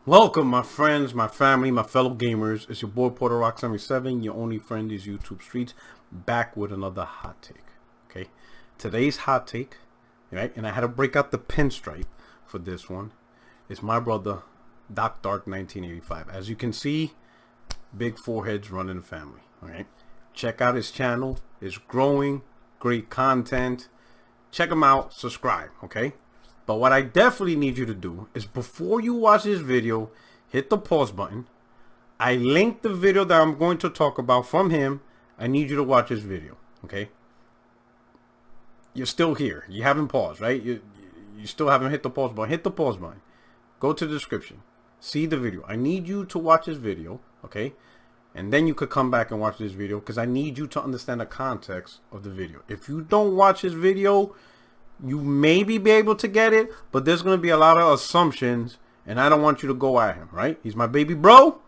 Welcome, my friends, my family, my fellow gamers. It's your boy Puertorock 77. Your only friend is YouTube Streets, back with another hot take. Okay, today's hot take, right? And I had to break out the pinstripe for this one. It's my brother, Doc Dark 1985. As you can see, big foreheads running the family. All right, check out his channel. It's growing, great content. Check him out. Subscribe. Okay. But what I definitely need you to do is before you watch this video, hit the pause button. I linked the video that I'm going to talk about from him. I need you to watch this video, okay? You're still here. You haven't paused, right? You still haven't hit the pause button. Hit the pause button. Go to the description. See the video. I need you to watch this video, okay? And then you could come back and watch this video because I need you to understand the context of the video. If you don't watch this video, you maybe be able to get it, but there's going to be a lot of assumptions, and I don't want you to go at him, right? He's my baby bro,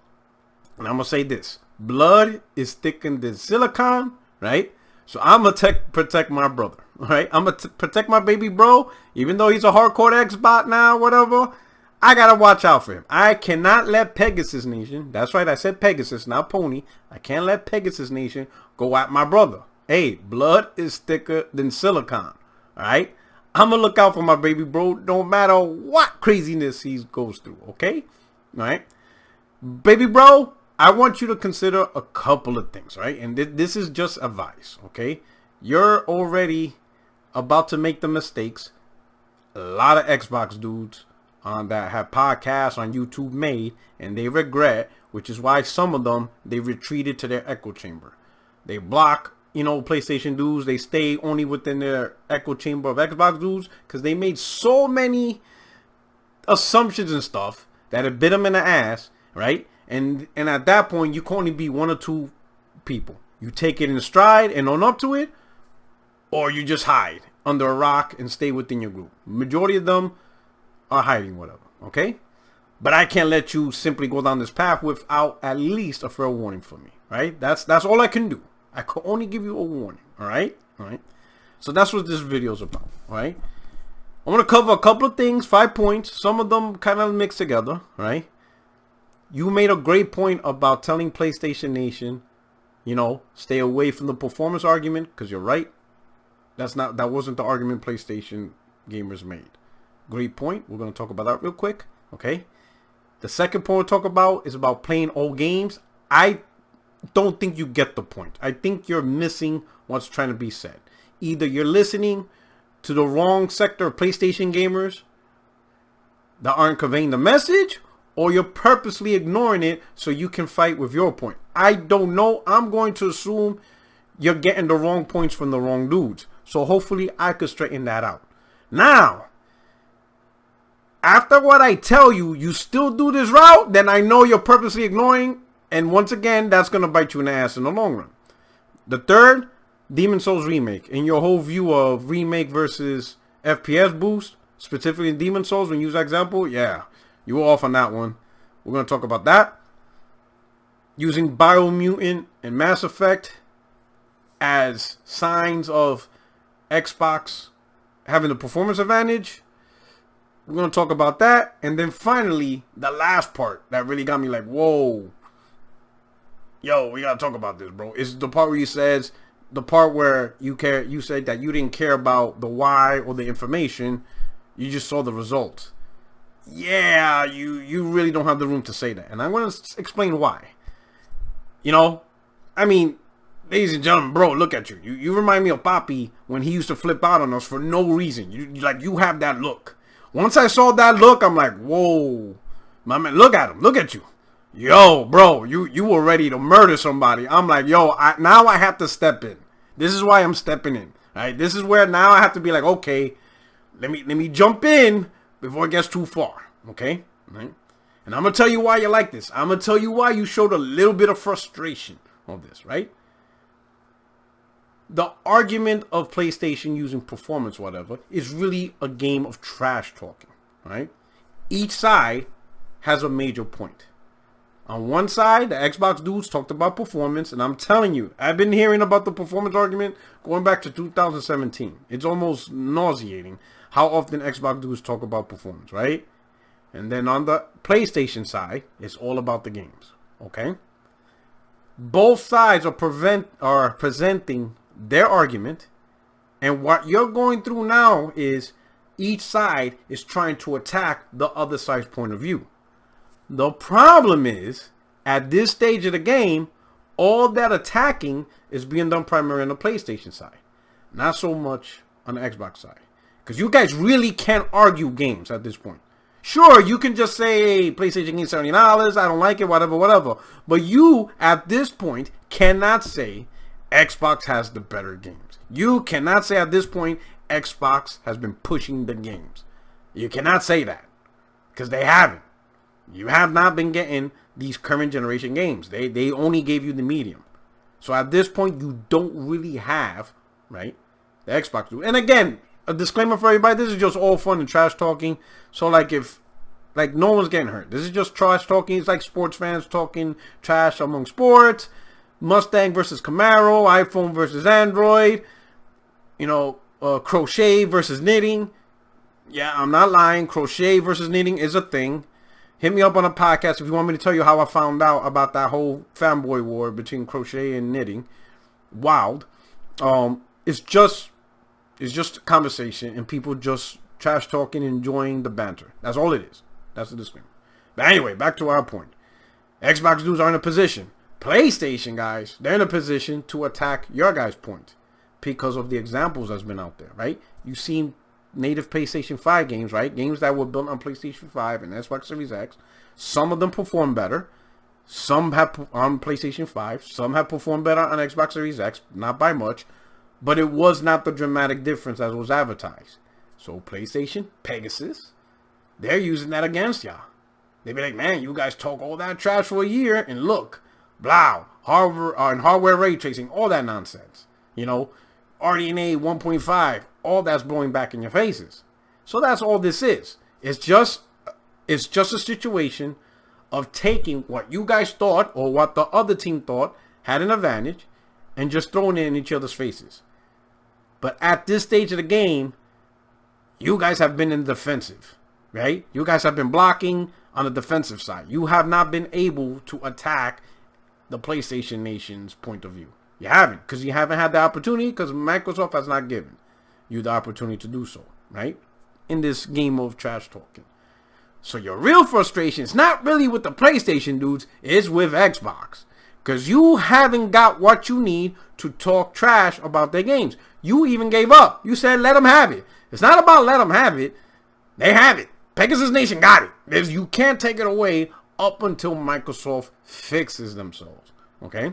and I'm going to say this. Blood is thicker than silicon, right? So I'm going to protect my brother, right? I'm going to protect my baby bro, even though he's a hardcore X-bot now, whatever. I got to watch out for him. I cannot let Pegasus Nation, that's right, I said Pegasus, not Pony. I can't let Pegasus Nation go at my brother. Hey, blood is thicker than silicon, all right? I'm gonna look out for my baby bro no matter what craziness he goes through, okay? All right? Baby bro, I want you to consider a couple of things, right? And this is just advice, okay? You're already about to make the mistakes a lot of Xbox dudes that have podcasts on YouTube made, and they regret, which is why some of them, they retreated to their echo chamber. They block, you know, PlayStation dudes. They stay only within their echo chamber of Xbox dudes because they made so many assumptions and stuff that it bit them in the ass, right? And at that point, you can only be one or two people. You take it in stride and own up to it, or you just hide under a rock and stay within your group. Majority of them are hiding, whatever, okay? But I can't let you simply go down this path without at least a fair warning from me, right? That's all I can do. I could only give you a warning, all right? All right. So that's what this video is about, all right? I want to cover a couple of things, 5 points. Some of them kind of mixed together, right? You made a great point about telling PlayStation Nation, you know, stay away from the performance argument, because you're right. That wasn't the argument PlayStation gamers made. Great point. We're going to talk about that real quick, okay? The second point we'll talk about is about playing old games. I don't think you get the point. I think you're missing what's trying to be said. Either you're listening to the wrong sector of PlayStation gamers that aren't conveying the message, or you're purposely ignoring it so you can fight with your point. I don't know. I'm going to assume you're getting the wrong points from the wrong dudes. So hopefully I could straighten that out. Now, after what I tell you, you still do this route, then I know you're purposely ignoring. And once again, that's going to bite you in the ass in the long run. The third, Demon Souls Remake. In your whole view of Remake versus FPS boost, specifically in Demon Souls, when you use that example, yeah, you were off on that one. We're going to talk about that. Using Biomutant and Mass Effect as signs of Xbox having the performance advantage. We're going to talk about that. And then finally, the last part that really got me like, whoa. Yo, we gotta talk about this, bro. It's the part where he says, the part where you said that you didn't care about the why or the information, you just saw the results. Yeah, you really don't have the room to say that. And I'm gonna explain why. You know, I mean, ladies and gentlemen, bro, look at you. You remind me of Papi when he used to flip out on us for no reason. You have that look. Once I saw that look, I'm like, whoa, my man, look at him, look at you. Yo, bro, you were ready to murder somebody. I'm like, yo, now I have to step in. This is why I'm stepping in. All right, this is where now I have to be like, okay, let me jump in before it gets too far. Okay, all right. And I'm gonna tell you why you like this. I'm gonna tell you why you showed a little bit of frustration on this, right? The argument of PlayStation using performance, whatever, is really a game of trash talking. Right? Each side has a major point. On one side, the Xbox dudes talked about performance, and I'm telling you, I've been hearing about the performance argument going back to 2017. It's almost nauseating how often Xbox dudes talk about performance, right? And then on the PlayStation side, it's all about the games. Okay? Both sides are presenting their argument. And what you're going through now is each side is trying to attack the other side's point of view. The problem is, at this stage of the game, all that attacking is being done primarily on the PlayStation side. Not so much on the Xbox side. Because you guys really can't argue games at this point. Sure, you can just say, hey, PlayStation game's $70, I don't like it, whatever. But you, at this point, cannot say Xbox has the better games. You cannot say at this point Xbox has been pushing the games. You cannot say that. Because they haven't. You have not been getting these current generation games. They only gave you the medium. So at this point, you don't really have, right, the Xbox. And again, a disclaimer for everybody, this is just all fun and trash talking. So like no one's getting hurt. This is just trash talking. It's like sports fans talking trash among sports. Mustang versus Camaro, iPhone versus Android, crochet versus knitting. Yeah, I'm not lying. Crochet versus knitting is a thing. Hit me up on a podcast if you want me to tell you how I found out about that whole fanboy war between crochet and knitting. Wild. It's just a conversation and people just trash talking, enjoying the banter. That's all it is. That's the disclaimer. But anyway, back to our point. Xbox dudes are in a position. PlayStation guys, they're in a position to attack your guys' point because of the examples that's been out there, right? You've seen native PlayStation 5 games, right? Games that were built on PlayStation 5 and Xbox Series X. Some of them perform better. Some have on PlayStation 5. Some have performed better on Xbox Series X, not by much. But it was not the dramatic difference as was advertised. So PlayStation, Pegasus, they're using that against y'all. They be like, man, you guys talk all that trash for a year and look, blah, hardware ray tracing, all that nonsense. RDNA 1.5, all that's blowing back in your faces. So that's all this is. It's just a situation of taking what you guys thought or what the other team thought had an advantage and just throwing it in each other's faces. But at this stage of the game, you guys have been in the defensive, right? You guys have been blocking on the defensive side. You have not been able to attack the PlayStation Nation's point of view. You haven't, because you haven't had the opportunity, because Microsoft has not given you the opportunity to do so, right? In this game of trash talking. So your real frustration is not really with the PlayStation dudes, it's with Xbox. Because you haven't got what you need to talk trash about their games. You even gave up. You said let them have it. It's not about let them have it. They have it. Pegasus Nation got it. You can't take it away up until Microsoft fixes themselves. Okay?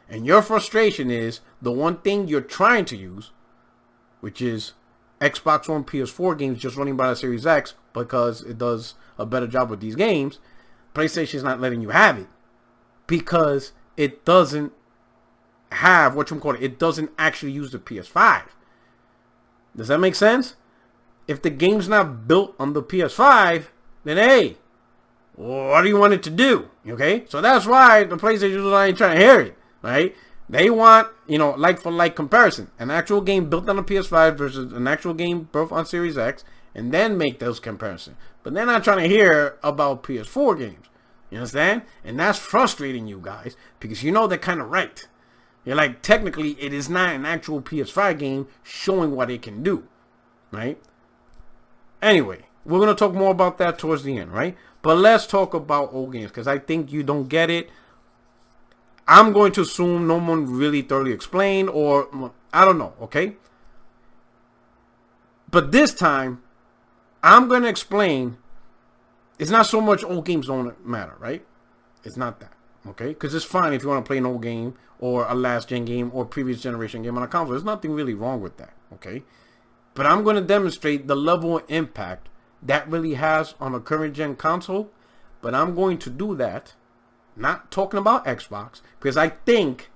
And your frustration is the one thing you're trying to use, which is Xbox One, PS4 games just running by the Series X because it does a better job with these games. PlayStation's not letting you have it because it doesn't have it doesn't actually use the PS5. Does that make sense? If the game's not built on the PS5, then hey, what do you want it to do? Okay? So that's why the PlayStation ain't trying to hear it. Right? They want, like for like comparison. An actual game built on a PS5 versus an actual game built on Series X, and then make those comparisons. But they're not trying to hear about PS4 games. You understand? And that's frustrating you guys, because they're kind of right. You're like, technically, it is not an actual PS5 game showing what it can do. Right? Anyway, we're going to talk more about that towards the end, right? But let's talk about old games, because I think you don't get it. I'm going to assume no one really thoroughly explained, or I don't know, okay? But this time, I'm going to explain. It's not so much old games don't matter, right? It's not that, okay? Because it's fine if you want to play an old game or a last-gen game or previous generation game on a console. There's nothing really wrong with that, okay? But I'm going to demonstrate the level of impact that really has on a current-gen console. But I'm going to do that not talking about Xbox, because I think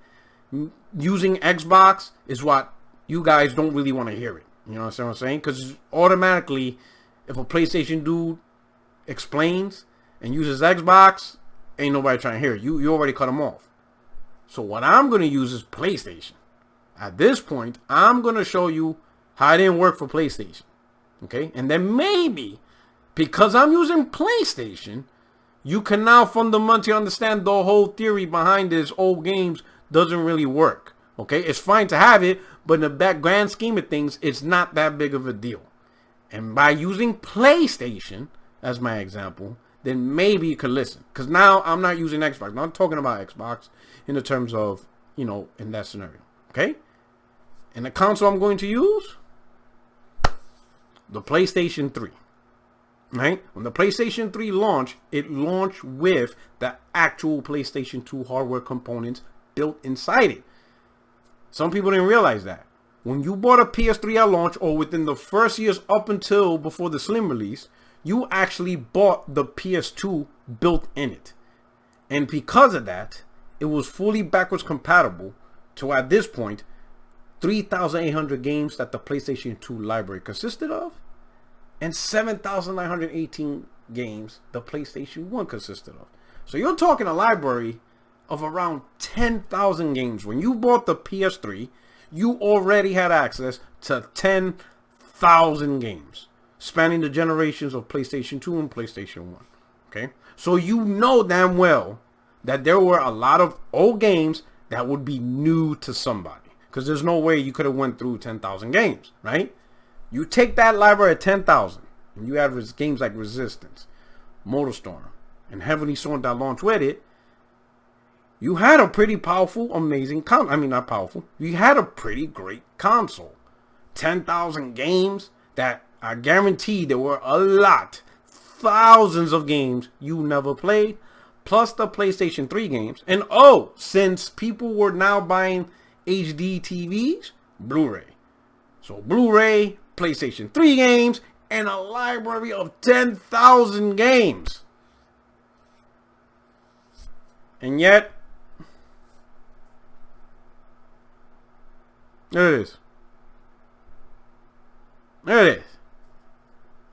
using Xbox is what you guys don't really want to hear it. You know what I'm saying? Because automatically, if a PlayStation dude explains and uses Xbox, ain't nobody trying to hear it. You already cut them off. So what I'm going to use is PlayStation. At this point, I'm going to show you how it didn't work for PlayStation. Okay? And then maybe Because I'm using PlayStation, you can now fundamentally understand the whole theory behind this old games doesn't really work. Okay, it's fine to have it, but in the back grand scheme of things, it's not that big of a deal. And by using PlayStation as my example, then maybe you could listen. Because now I'm not using Xbox. Now I'm talking about Xbox in the terms of, you know, in that scenario. Okay? And the console I'm going to use, the PlayStation 3. Right? When the PlayStation 3 launched, it launched with the actual PlayStation 2 hardware components built inside it. Some people didn't realize that. When you bought a PS3 at launch or within the first years up until before the Slim release, you actually bought the PS2 built in it. And because of that, it was fully backwards compatible to, at this point, 3,800 games that the PlayStation 2 library consisted of, and 7,918 games the PlayStation 1 consisted of. So you're talking a library of around 10,000 games. When you bought the PS3, you already had access to 10,000 games, spanning the generations of PlayStation 2 and PlayStation 1. Okay? So you know damn well that there were a lot of old games that would be new to somebody. Because there's no way you could have went through 10,000 games, right? You take that library at 10,000, and you have games like Resistance, MotorStorm, and Heavenly Sword that launched with it. You had a pretty powerful, amazing console. I mean, not powerful. You had a pretty great console. 10,000 games that I guarantee there were a lot, thousands of games you never played, plus the PlayStation 3 games. And oh, since people were now buying HD TVs, Blu-ray. So Blu-ray, PlayStation 3 games, and a library of 10,000 games. And yet, there it is. There it is.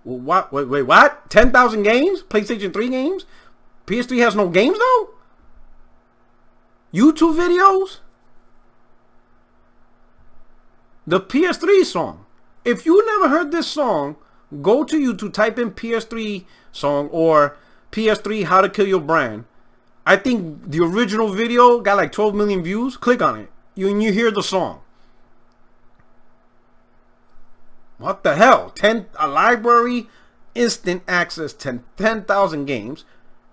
Well, what? Wait, what? 10,000 games? PlayStation 3 games? PS3 has no games though? YouTube videos? The PS3 song. If you never heard this song, go to YouTube, type in PS3 song or PS3 How to Kill Your Brand. I think the original video got like 12 million views. Click on it. You hear the song. What the hell? A library, instant access to 10,000 games.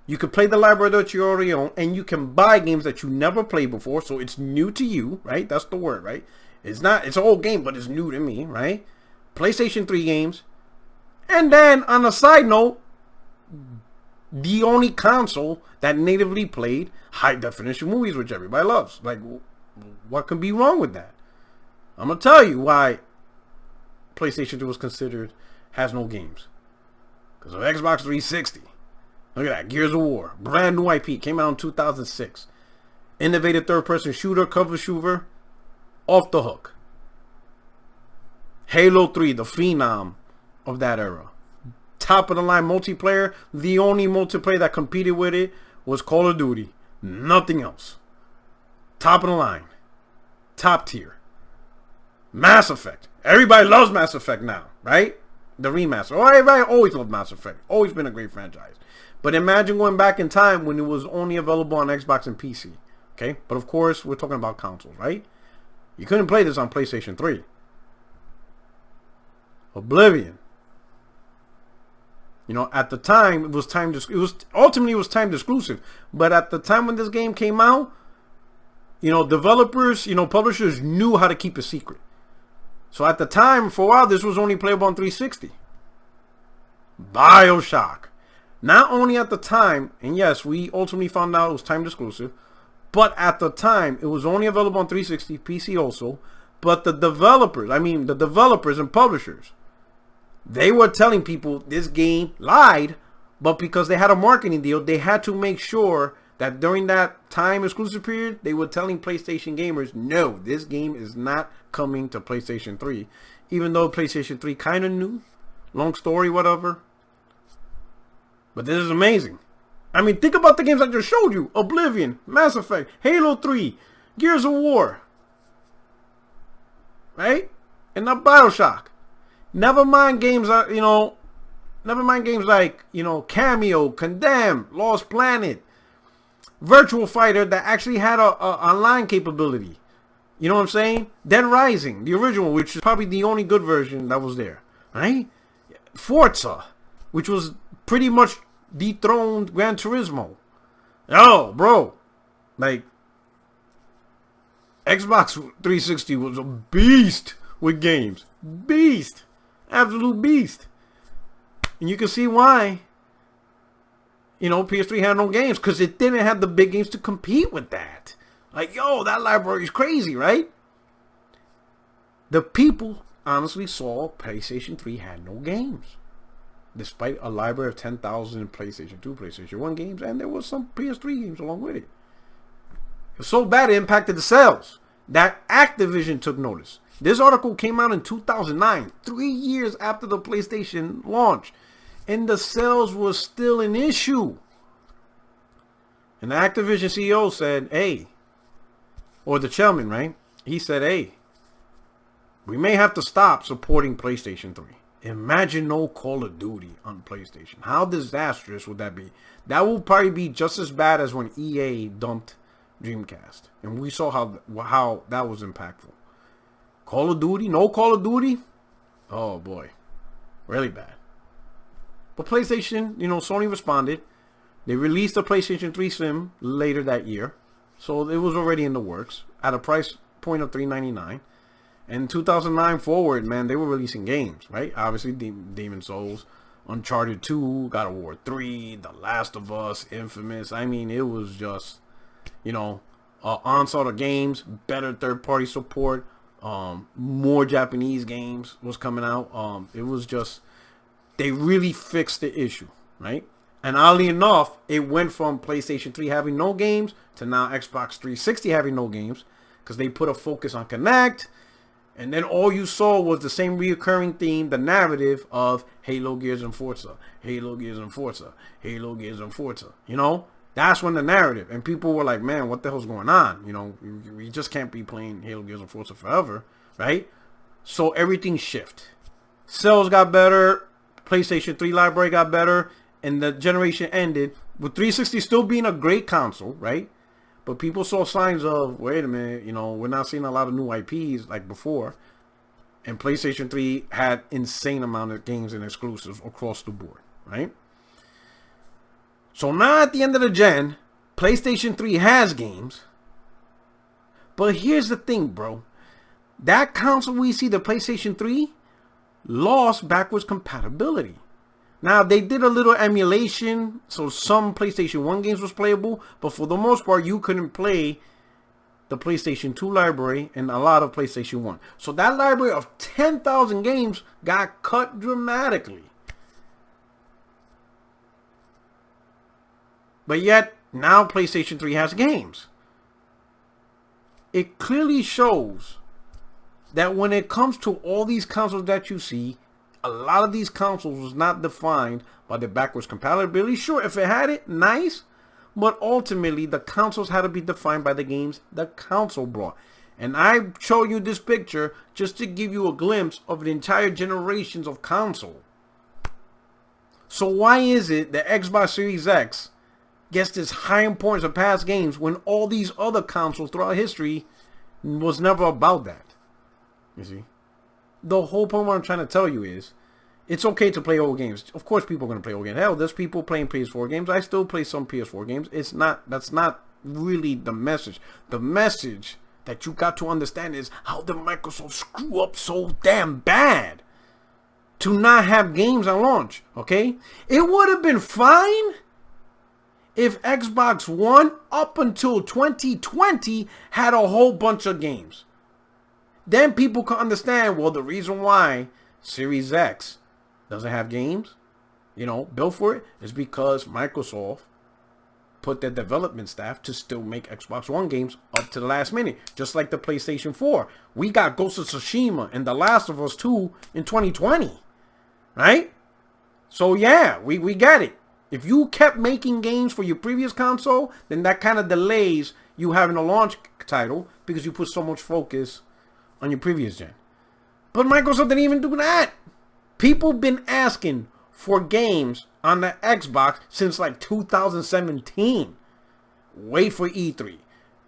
You can play the library that you already own, and you can buy games that you never played before, so it's new to you, right? That's the word, right? It's an old game, but it's new to me, right? PlayStation 3 games. And then, on a side note, the only console that natively played high-definition movies, which everybody loves. Like, what can be wrong with that? I'm going to tell you why PlayStation 2 was considered has no games. Because of Xbox 360. Look at that. Gears of War. Brand new IP. Came out in 2006. Innovative third-person shooter, cover shooter. Off the hook. Halo 3, the phenom of that era. Top of the line multiplayer. The only multiplayer that competed with it was Call of Duty. Nothing else. Top of the line. Top tier. Mass Effect. Everybody loves Mass Effect now, right? The remaster. Oh, everybody always loved Mass Effect. Always been a great franchise. But imagine going back in time when it was only available on Xbox and PC. Okay? But of course, we're talking about consoles, right? You couldn't play this on PlayStation 3. Oblivion. You know, at the time, it was timed exclusive. But at the time when this game came out, you know, developers, you know, publishers knew how to keep it secret. So at the time, for a while, this was only playable on 360. BioShock. Not only at the time, and yes, we ultimately found out it was timed exclusive, but at the time, it was only available on 360, PC also. But the developers and publishers, they were telling people this game lied, but because they had a marketing deal, they had to make sure that during that time exclusive period, they were telling PlayStation gamers, no, this game is not coming to PlayStation 3. Even though PlayStation 3 kind of knew. Long story, whatever. But this is amazing. I mean, think about the games I just showed you. Oblivion, Mass Effect, Halo 3, Gears of War. Right? And not BioShock. Never mind games, you know, Never mind games like, you know, Cameo, Condemned, Lost Planet, Virtual Fighter that actually had a online capability. You know what I'm saying? Dead Rising, the original, which is probably the only good version that was there, right? Forza, which was pretty much dethroned Gran Turismo. Oh, bro, like Xbox 360 was a beast with games. Beast. Absolute beast. And you can see why, you know, PS3 had no games, because it didn't have the big games to compete with that. Like, yo, that library is crazy, right? The people honestly saw PlayStation 3 had no games. Despite a library of 10,000 PlayStation 2, PlayStation 1 games, and there was some PS3 games along with it. It was so bad it impacted the sales that Activision took notice. This article came out in 2009, 3 years after the PlayStation launch, and the sales was still an issue. And the Activision CEO said, hey, or the chairman, right? He said, hey, we may have to stop supporting PlayStation 3. Imagine no Call of Duty on PlayStation. How disastrous would that be? That will probably be just as bad as when EA dumped Dreamcast. And we saw how that was impactful. Call of Duty? No Call of Duty? Oh boy. Really bad. But PlayStation, you know, Sony responded. They released the PlayStation 3 Slim later that year. So it was already in the works at a price point of $399. And 2009 forward, man, they were releasing games, right? Obviously, Demon's Souls, Uncharted 2, God of War 3, The Last of Us, Infamous. I mean, it was just, you know, onslaught of games, better third-party support, more Japanese games was coming out. It was just, they really fixed the issue, right? And oddly enough, it went from PlayStation 3 having no games to now Xbox 360 having no games, because they put a focus on Connect. And then all you saw was the same reoccurring theme, the narrative of Halo, Gears, and Forza. Halo, Gears, and Forza. Halo, Gears, and Forza. You know? That's when the narrative. And people were like, man, what the hell's going on? You know, we just can't be playing Halo, Gears, and Forza forever. Right? So everything shifted. Sales got better. PlayStation 3 library got better. And the generation ended with 360 still being a great console. Right? But people saw signs of, wait a minute, you know, we're not seeing a lot of new IPs like before. And PlayStation 3 had insane amount of games and exclusives across the board, right? So now at the end of the gen, PlayStation 3 has games. But here's the thing, bro. That console we see, the PlayStation 3, lost backwards compatibility. Now, they did a little emulation, so some PlayStation 1 games was playable, but for the most part, you couldn't play the PlayStation 2 library and a lot of PlayStation 1. So that library of 10,000 games got cut dramatically. But yet, now PlayStation 3 has games. It clearly shows that when it comes to all these consoles that you see, a lot of these consoles was not defined by the backwards compatibility. Sure, if it had it, nice. But ultimately, the consoles had to be defined by the games the console brought. And I show you this picture just to give you a glimpse of the entire generations of console. So why is it that Xbox Series X gets this high importance of past games when all these other consoles throughout history was never about that? You see? The whole point what I'm trying to tell you is, it's okay to play old games. Of course people are going to play old games. Hell, there's people playing PS4 games. I still play some PS4 games. That's not really the message. The message that you got to understand is how did Microsoft screw up so damn bad to not have games on launch, okay? It would have been fine if Xbox One up until 2020 had a whole bunch of games. Then people can understand, well, the reason why Series X doesn't have games, you know, built for it, is because Microsoft put their development staff to still make Xbox One games up to the last minute. Just like the PlayStation 4. We got Ghost of Tsushima and The Last of Us 2 in 2020. Right? So yeah, we get it. If you kept making games for your previous console, then that kind of delays you having a launch title because you put so much focus on your previous gen. But Microsoft didn't even do that. People been asking, for games on the Xbox since like 2017. Wait for E3.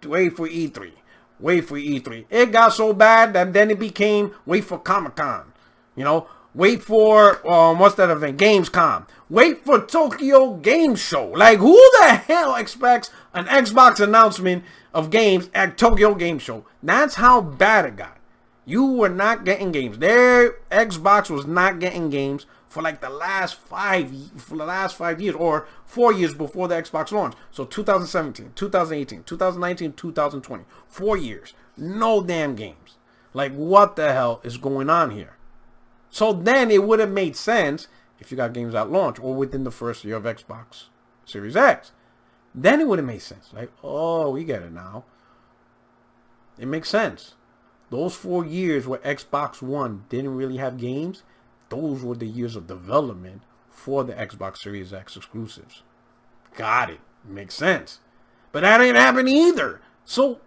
Wait for E3. Wait for E3. It got so bad that then it became wait for Comic-Con. You know, wait for, what's that event? Gamescom. Wait for Tokyo Game Show. Like, who the hell expects an Xbox announcement of games at Tokyo Game Show? That's how bad it got. You were not getting games. Their Xbox was not getting games for like the last 5 years or 4 years before the Xbox launch. So 2017, 2018, 2019, 2020. 4 years. No damn games. Like, what the hell is going on here? So then it would have made sense if you got games at launch or within the first year of Xbox Series X. Then it would have made sense. Like, oh, we get it now. It makes sense. Those 4 years where Xbox One didn't really have games, those were the years of development for the Xbox Series X exclusives. Got it. Makes sense. But that ain't happening either. So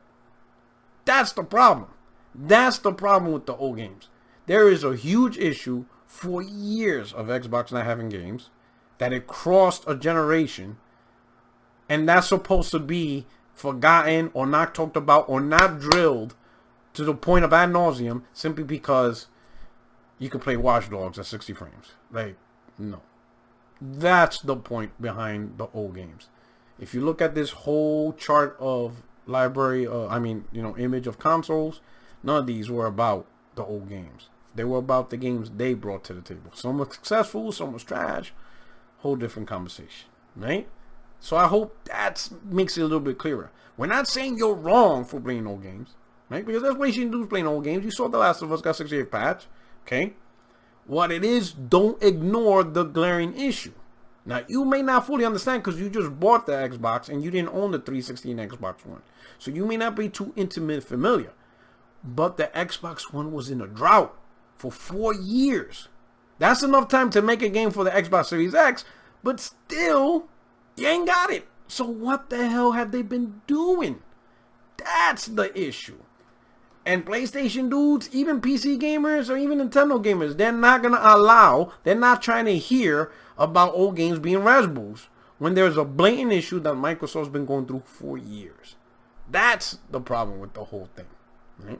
that's the problem. That's the problem with the old games. There is a huge issue for years of Xbox not having games, that it crossed a generation, and that's supposed to be forgotten or not talked about or not drilled to the point of ad nauseum simply because you can play Watch Dogs at 60 frames. Like, no. That's the point behind the old games. If you look at this whole chart of library, image of consoles, none of these were about the old games. They were about the games they brought to the table. Some were successful, some was trash. Whole different conversation, right? So I hope that makes it a little bit clearer. We're not saying you're wrong for playing old games, right? Because that's what you should do, playing old games. You saw The Last of Us got 68 patch, okay? What it is, don't ignore the glaring issue. Now, you may not fully understand because you just bought the Xbox and you didn't own the 360 and Xbox One. So you may not be too intimate familiar. But the Xbox One was in a drought for 4 years. That's enough time to make a game for the Xbox Series X, but still, you ain't got it. So what the hell have they been doing? That's the issue. And PlayStation dudes, even PC gamers or even Nintendo gamers, they're not going to allow, they're not trying to hear about old games being Raspberries when there's a blatant issue that Microsoft's been going through for years. That's the problem with the whole thing. Right?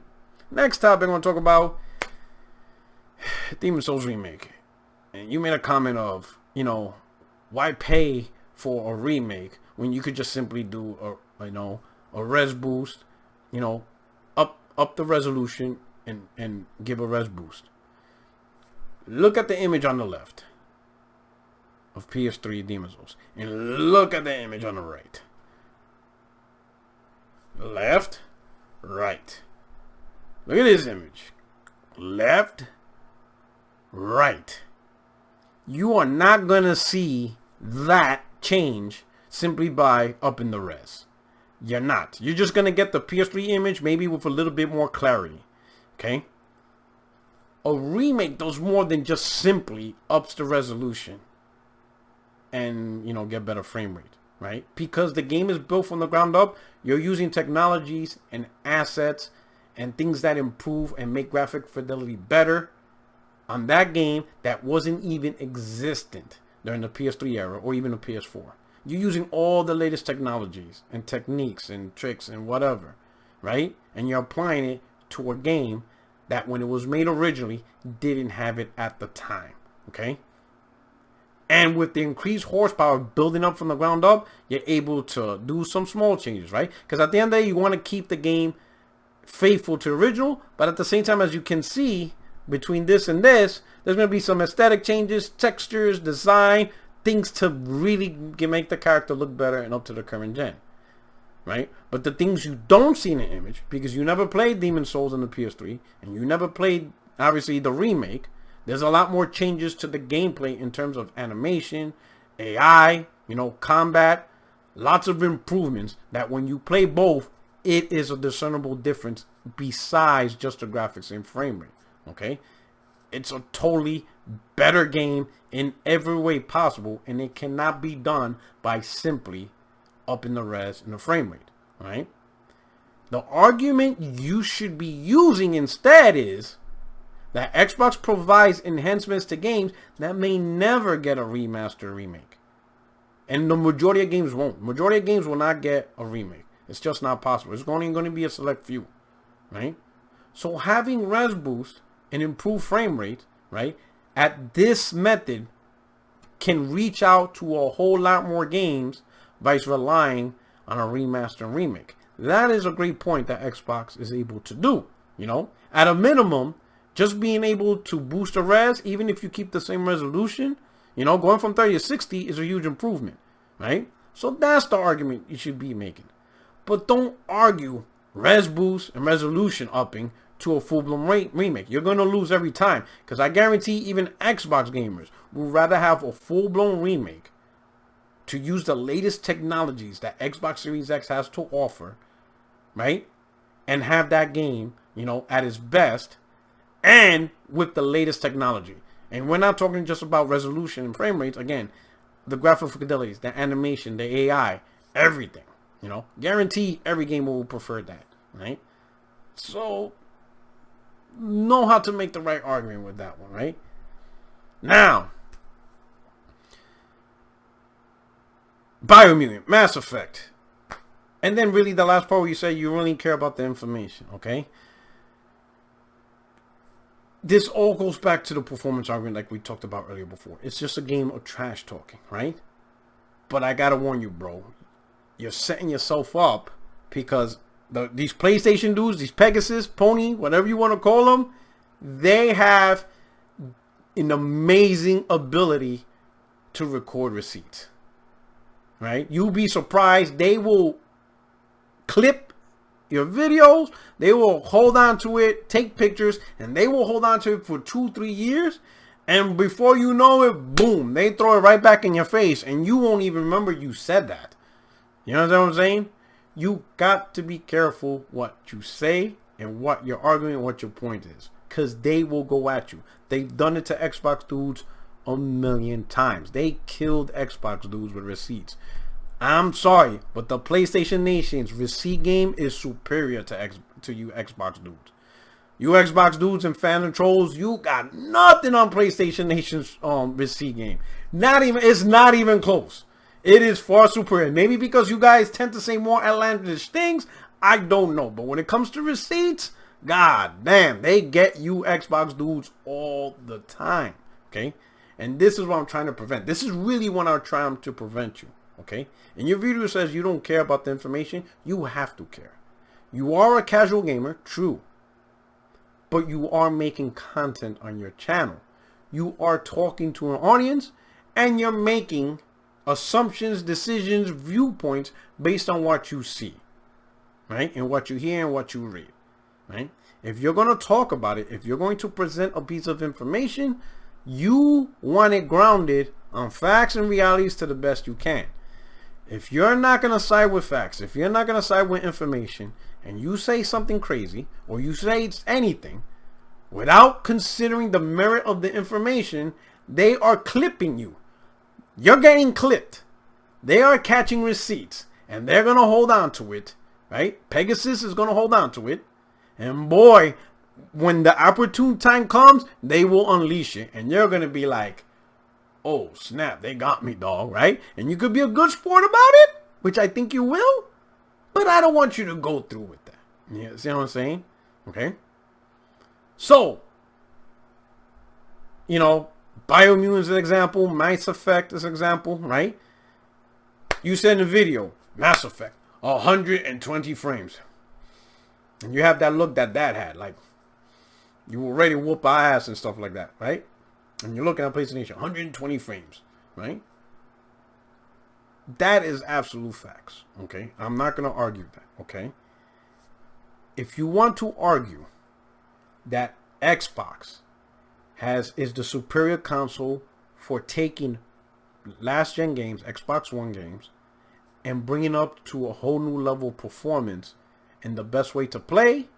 Next topic I'm going to talk about Demon's Souls Remake. And you made a comment of, why pay for a remake when you could just simply do a res boost, up the resolution and give a res boost. Look at the image on the left of PS3 Demon's Souls and look at the image on the right. Left, right. Look at this image. Left, right. You are not going to see that change simply by upping the res. You're not. You're just going to get the PS3 image maybe with a little bit more clarity. Okay? A remake does more than just simply ups the resolution and, get better frame rate. Right? Because the game is built from the ground up, you're using technologies and assets and things that improve and make graphic fidelity better on that game that wasn't even existent during the PS3 era or even the PS4. You're using all the latest technologies and techniques and tricks and whatever, right? And you're applying it to a game that when it was made originally didn't have it at the time, okay? And with the increased horsepower building up from the ground up, you're able to do some small changes, right? Because at the end of the day, you want to keep the game faithful to the original, but at the same time, as you can see, between this and this, there's going to be some aesthetic changes, textures, design, things to really make the character look better and up to the current gen, right? But the things you don't see in the image, because you never played Demon's Souls on the PS3, and you never played, obviously, the remake, there's a lot more changes to the gameplay in terms of animation, AI, combat, lots of improvements that when you play both, it is a discernible difference besides just the graphics and frame rate, okay? It's a totally better game in every way possible, and it cannot be done by simply upping the res and the frame rate, right? The argument you should be using instead is, That Xbox provides enhancements to games that may never get a remaster or remake. And the majority of games won't. Majority of games will not get a remake. It's just not possible. It's only going to be a select few, right? So having res boost and improved frame rate, right, at this method can reach out to a whole lot more games by relying on a remaster and remake. That is a great point that Xbox is able to do, you know. At a minimum, just being able to boost the res, even if you keep the same resolution, you know, going from 30 to 60 is a huge improvement, right? So that's the argument you should be making. But don't argue res boost and resolution upping to a full-blown remake. You're going to lose every time, because I guarantee even Xbox gamers would rather have a full-blown remake to use the latest technologies that Xbox Series X has to offer, right? And have that game, you know, at its best and with the latest technology. And we're not talking just about resolution and frame rates. Again, the graphical fidelities, the animation, the AI, everything, you know. Guarantee every gamer will prefer that, right? So know how to make the right argument with that one, right? Now, Biomutant, Mass Effect. And then really the last part where you say you really care about the information, okay? This all goes back to the performance argument like we talked about earlier before. It's just a game of trash talking, right? But I gotta warn you, bro. You're setting yourself up because these PlayStation dudes, these Pegasus, Pony, whatever you want to call them, they have an amazing ability to record receipts, right? You'll be surprised. They will clip your videos, they will hold on to it, take pictures, and they will hold on to it for 2-3 years, and before you know it, boom, they throw it right back in your face, and you won't even remember you said that. You know what I'm saying? You got to be careful what you say and what you're arguing and what your point is, because they will go at you. They've done it to Xbox dudes a million times. They killed Xbox dudes with receipts. I'm sorry, but the PlayStation Nation's receipt game is superior to you Xbox dudes. You Xbox dudes and fans and trolls, you got nothing on PlayStation Nation's receipt game. It's not even close. It is far superior. Maybe because you guys tend to say more outlandish things, I don't know. But when it comes to receipts, god damn, they get you Xbox dudes all the time. Okay? And this is what I'm trying to prevent. This is really what I'm trying to prevent you. Okay? And your video says you don't care about the information. You have to care. You are a casual gamer, true. But you are making content on your channel. You are talking to an audience, and you're making assumptions, decisions, viewpoints based on what you see, right? And what you hear and what you read, right? If you're going to talk about it, if you're going to present a piece of information, you want it grounded on facts and realities to the best you can. If you're not going to side with facts, if you're not going to side with information, and you say something crazy, or you say anything without considering the merit of the information, they are clipping you. You're getting clipped. They are catching receipts, and they're going to hold on to it, right? Pegasus is going to hold on to it. And boy, when the opportune time comes, they will unleash it. And you're going to be like, oh, snap, they got me, dog, right? And you could be a good sport about it, which I think you will. But I don't want you to go through with that. Yeah, see what I'm saying? Okay. So, you know, Biomutant is an example. Mass Effect is an example, right? You said in the video, Mass Effect, 120 frames. And you have that look that had. Like, you were ready to whoop our ass and stuff like that, right? And you're looking at PlayStation, 120 frames, right? That is absolute facts, okay? I'm not going to argue that, okay? If you want to argue that Xbox is the superior console for taking last-gen games, Xbox One games, and bringing up to a whole new level of performance and the best way to play,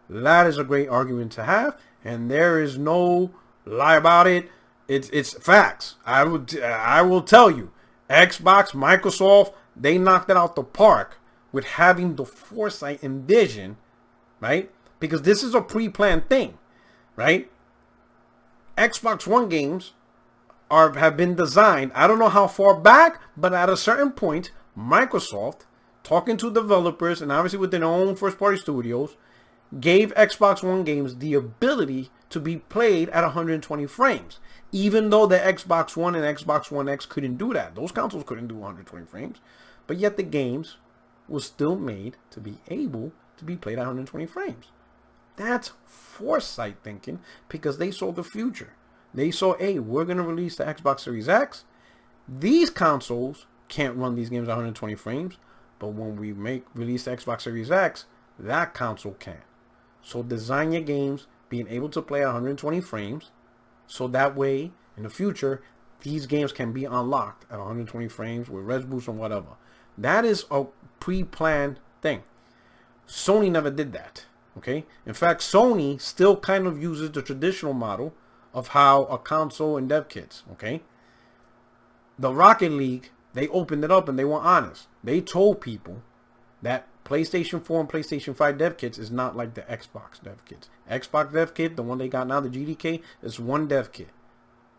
that is a great argument to have, and there is no lie about it. It's facts. I will tell you, Xbox, Microsoft, they knocked it out the park with having the foresight and vision, right? Because this is a pre-planned thing, right? Xbox One games have been designed, I don't know how far back, but at a certain point, Microsoft, talking to developers and obviously within their own first-party studios, gave Xbox One games the ability to be played at 120 frames. Even though the Xbox One and Xbox One X couldn't do that. Those consoles couldn't do 120 frames. But yet the games were still made to be able to be played at 120 frames. That's foresight thinking, because they saw the future. They saw, hey, we're going to release the Xbox Series X. These consoles can't run these games at 120 frames. But when we release the Xbox Series X, that console can. So design your games being able to play at 120 frames. So that way, in the future, these games can be unlocked at 120 frames with res boost and whatever. That is a pre-planned thing. Sony never did that. Okay. In fact, Sony still kind of uses the traditional model of how a console and dev kits. Okay. The Rocket League, they opened it up and they were honest. They told people that PlayStation 4 and PlayStation 5 dev kits is not like the Xbox dev kits. Xbox dev kit, the one they got now, the GDK, is one dev kit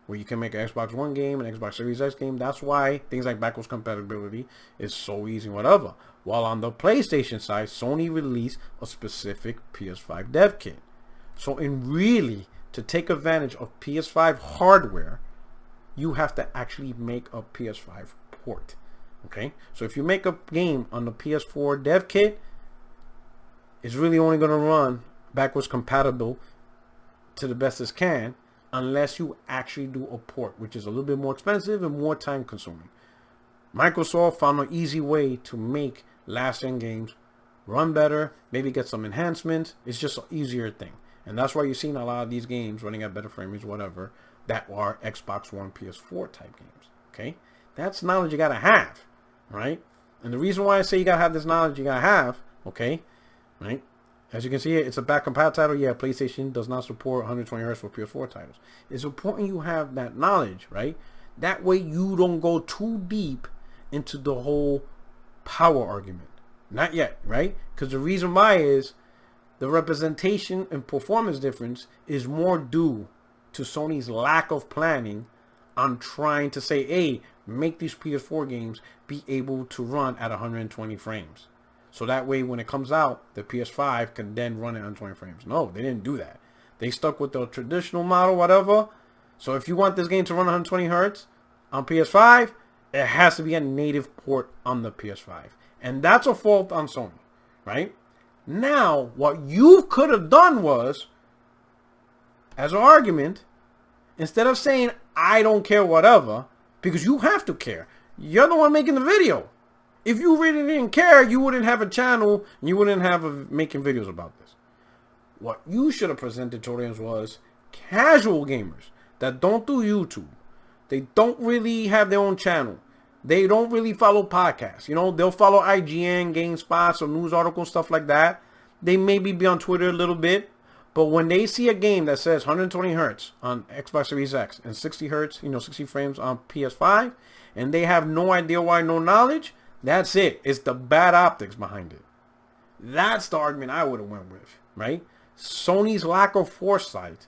where you can make an Xbox One game, an Xbox Series X game. That's why things like backwards compatibility is so easy, whatever. While on the PlayStation side, Sony released a specific PS5 dev kit. So in really, to take advantage of PS5 hardware, you have to actually make a PS5 port. Okay, so if you make a game on the PS4 dev kit, it's really only going to run backwards compatible to the best it can, unless you actually do a port, which is a little bit more expensive and more time consuming. Microsoft found an easy way to make last-gen games run better, maybe get some enhancements. It's just an easier thing. And that's why you're seeing a lot of these games running at better frame rates, whatever, that are Xbox One, PS4 type games. Okay, that's knowledge you got to have. Right? And the reason why I say you gotta have this knowledge you gotta have, okay, right? As you can see, it's a back compat title. Yeah, PlayStation does not support 120 Hz for PS4 titles. It's important you have that knowledge, right? That way you don't go too deep into the whole power argument. Not yet, right? Because the reason why is the representation and performance difference is more due to Sony's lack of planning on trying to say, hey, make these PS4 games be able to run at 120 frames. So that way when it comes out, the PS5 can then run at 120 frames. No, they didn't do that. They stuck with the traditional model, whatever. So if you want this game to run 120 Hz on PS5, it has to be a native port on the PS5. And that's a fault on Sony, right? Now, what you could have done was, as an argument, instead of saying, I don't care, whatever, because you have to care. You're the one making the video. If you really didn't care, you wouldn't have a channel and you wouldn't have making videos about this. What you should have presented to audience was casual gamers that don't do YouTube. They don't really have their own channel. They don't really follow podcasts. You know, they'll follow IGN, GameSpot, or news articles, stuff like that. They maybe be on Twitter a little bit. But when they see a game that says 120 Hz on Xbox Series X and 60 Hz, 60 frames on PS5, and they have no idea why, no knowledge, that's it. It's the bad optics behind it. That's the argument I would have went with, right? Sony's lack of foresight,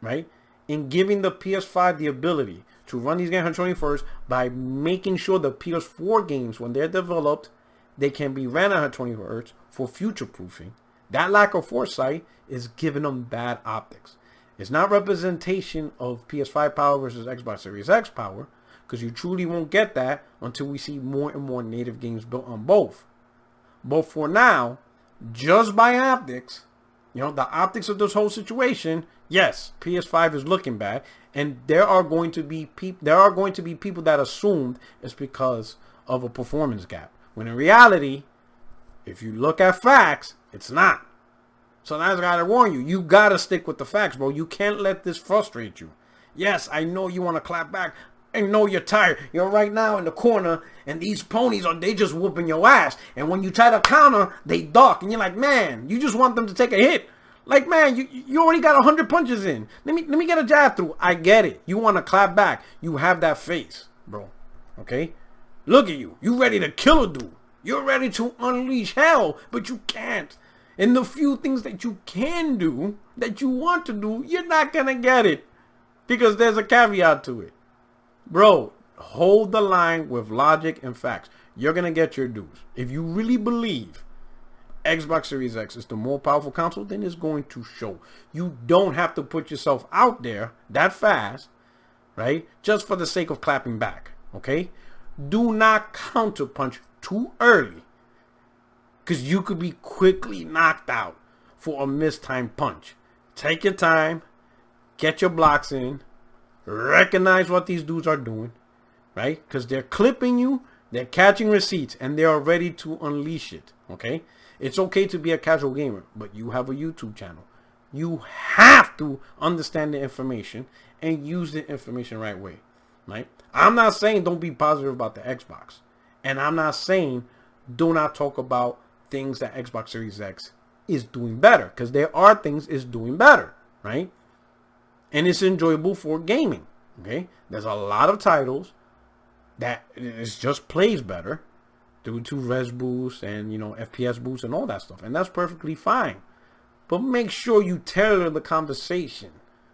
right, in giving the PS5 the ability to run these games 120 first by making sure the PS4 games, when they're developed, they can be ran at 120 Hz for future proofing. That lack of foresight is giving them bad optics. It's not representation of PS5 power versus Xbox Series X power, because you truly won't get that until we see more and more native games built on both. But for now, just by optics, the optics of this whole situation, yes, PS5 is looking bad, and there are going to be people that assumed it's because of a performance gap. When in reality, if you look at facts, it's not. So now I gotta warn you, you gotta stick with the facts, bro. You can't let this frustrate you. Yes, I know you want to clap back. I know you're tired. You're right now in the corner, and these ponies they just whooping your ass. And when you try to counter, they duck, and you're like, man, you just want them to take a hit. Like, man, you already got 100 punches in. Let me get a jab through. I get it. You want to clap back. You have that face, bro. Okay? Look at you. You ready to kill a dude. You're ready to unleash hell, but you can't. And the few things that you can do, that you want to do, you're not going to get it. Because there's a caveat to it. Bro, hold the line with logic and facts. You're going to get your dues. If you really believe Xbox Series X is the more powerful console, then it's going to show. You don't have to put yourself out there that fast, right? Just for the sake of clapping back, okay? Do not counterpunch too early, because you could be quickly knocked out for a mistimed punch. Take your time, get your blocks in, recognize what these dudes are doing, right? Because they're clipping you, they're catching receipts, and they are ready to unleash it, okay? It's okay to be a casual gamer, but you have a YouTube channel. You have to understand the information and use the information right way, right? I'm not saying don't be positive about the Xbox. And I'm not saying do not talk about things that Xbox Series X is doing better. Because there are things it's doing better, right? And it's enjoyable for gaming, okay? There's a lot of titles that it just plays better due to res boost and, you know, FPS boost and all that stuff. And that's perfectly fine. But make sure you tailor the conversation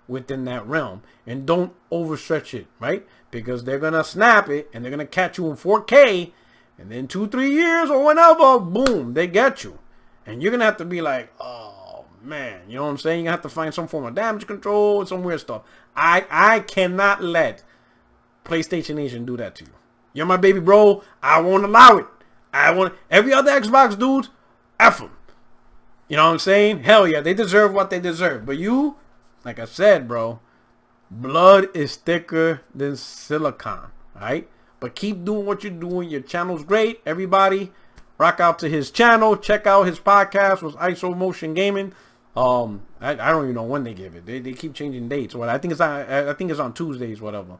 within that realm and don't overstretch it, right? Because they're going to snap it and they're going to catch you in 4K, and then 2-3 years or whenever, boom, they get you. And you're going to have to be like, oh man, you know what I'm saying? You have to find some form of damage control and some weird stuff. I cannot let PlayStation Nation do that to you. You're my baby bro. I won't allow it. I want every other Xbox dude, F them. You know what I'm saying? Hell yeah, they deserve what they deserve. But you, like I said, bro, blood is thicker than silicon, alright? But keep doing what you're doing. Your channel's great. Everybody, rock out to his channel. Check out his podcast with ISO Motion Gaming. I don't even know when they give it. They keep changing dates. What I think it's on Tuesdays, whatever.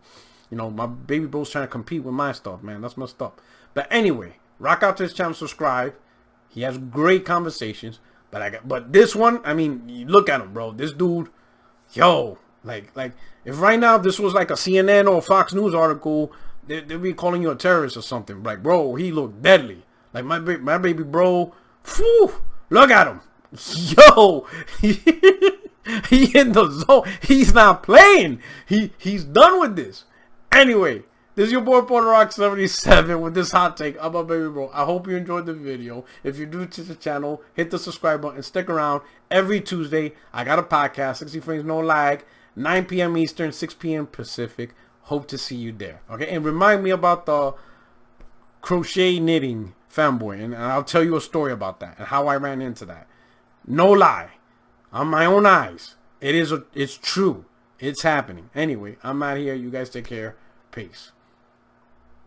You know, my baby bro's trying to compete with my stuff, man. That's messed up. But anyway, rock out to his channel, subscribe. He has great conversations. But this one, I mean, you look at him, bro. This dude, yo, like if right now this was like a CNN or Fox News article, they'd be calling you a terrorist or something. Like, bro, he looked deadly. Like my baby bro, whew, look at him. Yo, he in the zone. He's not playing. He's done with this. Anyway, this is your boy Puertorock 77 with this hot take about baby bro. I hope you enjoyed the video. If you do to the channel, hit the subscribe button. Stick around. Every Tuesday, I got a podcast, 60 frames, no lag, 9 p.m. Eastern, 6 p.m. Pacific. Hope to see you there. Okay, and remind me about the crochet knitting fanboy, and I'll tell you a story about that and how I ran into that. No lie, on my own eyes, it's true. It's happening. Anyway, I'm out here. You guys take care. Peace.